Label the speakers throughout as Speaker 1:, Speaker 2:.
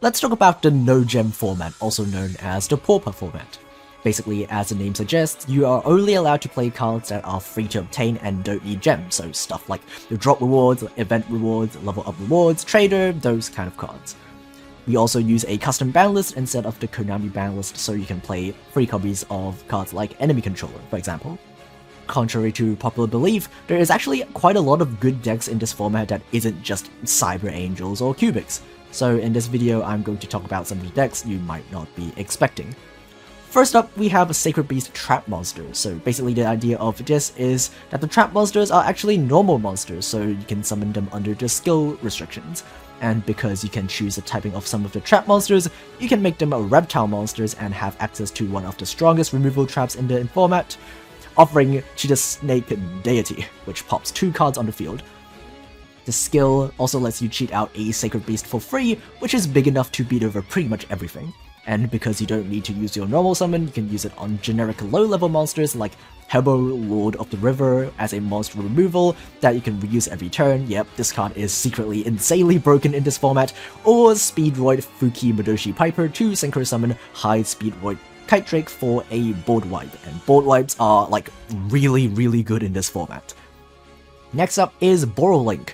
Speaker 1: let's talk about the no-gem format, also known as the pauper format. Basically, as the name suggests, you are only allowed to play cards that are free to obtain and don't need gems, so stuff like the drop rewards, event rewards, level up rewards, trader, those kind of cards. We also use a custom ban list instead of the Konami ban list, so you can play free copies of cards like Enemy Controller, for example. Contrary to popular belief, there is actually quite a lot of good decks in this format that isn't just Cyber Angels or Cubics, so in this video I'm going to talk about some of the decks you might not be expecting. First up, we have a Sacred Beast Trap Monster. So basically the idea of this is that the trap monsters are actually normal monsters, so you can summon them under the skill restrictions. And because you can choose the typing of some of the trap monsters, you can make them reptile monsters and have access to one of the strongest removal traps in the format, offering to the Snake Deity, which pops 2 cards on the field. The skill also lets you cheat out a Sacred Beast for free, which is big enough to beat over pretty much everything. And because you don't need to use your normal summon, you can use it on generic low-level monsters like Hebo, Lord of the River, as a monster removal that you can reuse every turn. Yep, this card is secretly insanely broken in this format. Or Speedroid Fuki Madoshi Piper to synchro summon High Speedroid Kite Drake for a board wipe, and board wipes are like really good in this format. Next up is Borrowlink.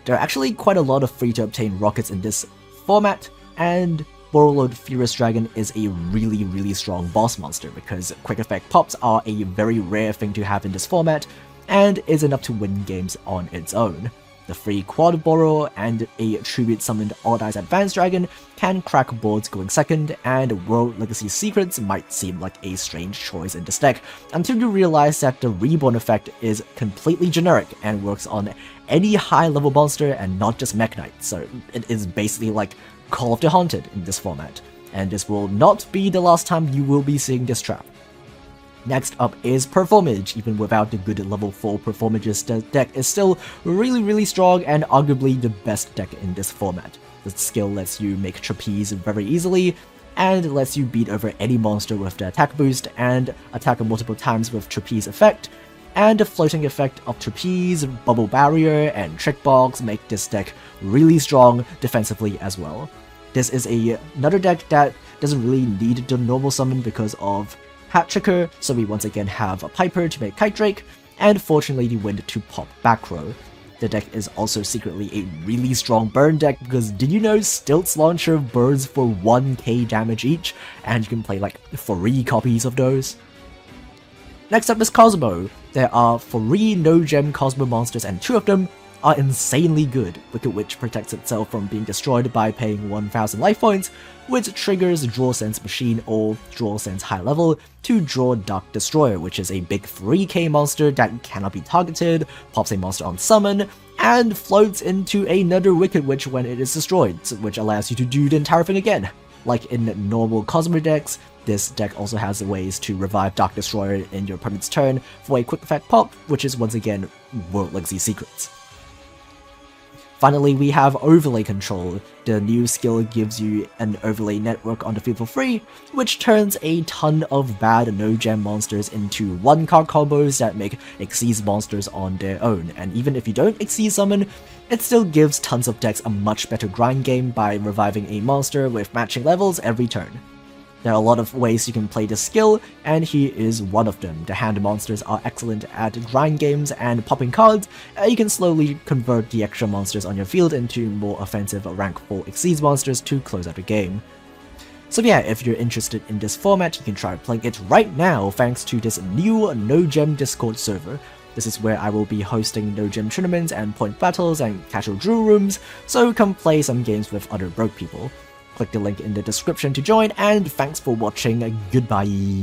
Speaker 1: There are actually quite a lot of free-to-obtain rockets in this format, and Borrowload Furious Dragon is a really strong boss monster because quick effect pops are a very rare thing to have in this format, and is enough to win games on its own. The free Quad Borrow and a Tribute Summoned Odd Eyes Advanced Dragon can crack boards going second, and World Legacy Secrets might seem like a strange choice in this deck, until you realize that the Reborn effect is completely generic and works on any high-level monster and not just Mech Knight, so it is basically like Call of the Haunted in this format, and this will not be the last time you will be seeing this trap. Next up is Performage. Even without the good level 4 Performages, the deck is still really strong and arguably the best deck in this format. The skill lets you make Trapeze very easily, and lets you beat over any monster with the attack boost and attack multiple times with Trapeze effect, and the floating effect of Trapeze, Bubble Barrier, and Trick Box make this deck really strong defensively as well. This is another deck that doesn't really need the normal summon because of Hat Tricker, so we once again have a Piper to make Kite Drake, and fortunately the Wind to pop Back Row. The deck is also secretly a really strong burn deck because did you know Stilts Launcher burns for 1k damage each, and you can play like 3 copies of those? Next up is Cosmo. There are 3 no-gem Cosmo monsters and 2 of them are insanely good. Wicked Witch protects itself from being destroyed by paying 1000 life points, which triggers Draw Sense Machine or Draw Sense High Level to draw Dark Destroyer, which is a big 3k monster that cannot be targeted, pops a monster on summon, and floats into another Wicked Witch when it is destroyed, which allows you to do the entire thing again. Like in normal Cosmo decks, this deck also has ways to revive Dark Destroyer in your opponent's turn for a quick effect pop, which is once again World Legacy Secrets. Finally, we have Overlay Control. The new skill gives you an overlay network on the field for free, which turns a ton of bad no-gem monsters into 1-card combos that make Xyz monsters on their own, and even if you don't Xyz summon, it still gives tons of decks a much better grind game by reviving a monster with matching levels every turn. There are a lot of ways you can play this skill, and here is one of them. The hand monsters are excellent at grind games and popping cards. You can slowly convert the extra monsters on your field into more offensive rank 4 Xyz monsters to close out the game. So yeah, if you're interested in this format, you can try playing it right now thanks to this new no-gem Discord server. This is where I will be hosting no-gem tournaments and point battles and casual drill rooms, so come play some games with other broke people. Click the link in the description to join, and thanks for watching, goodbye!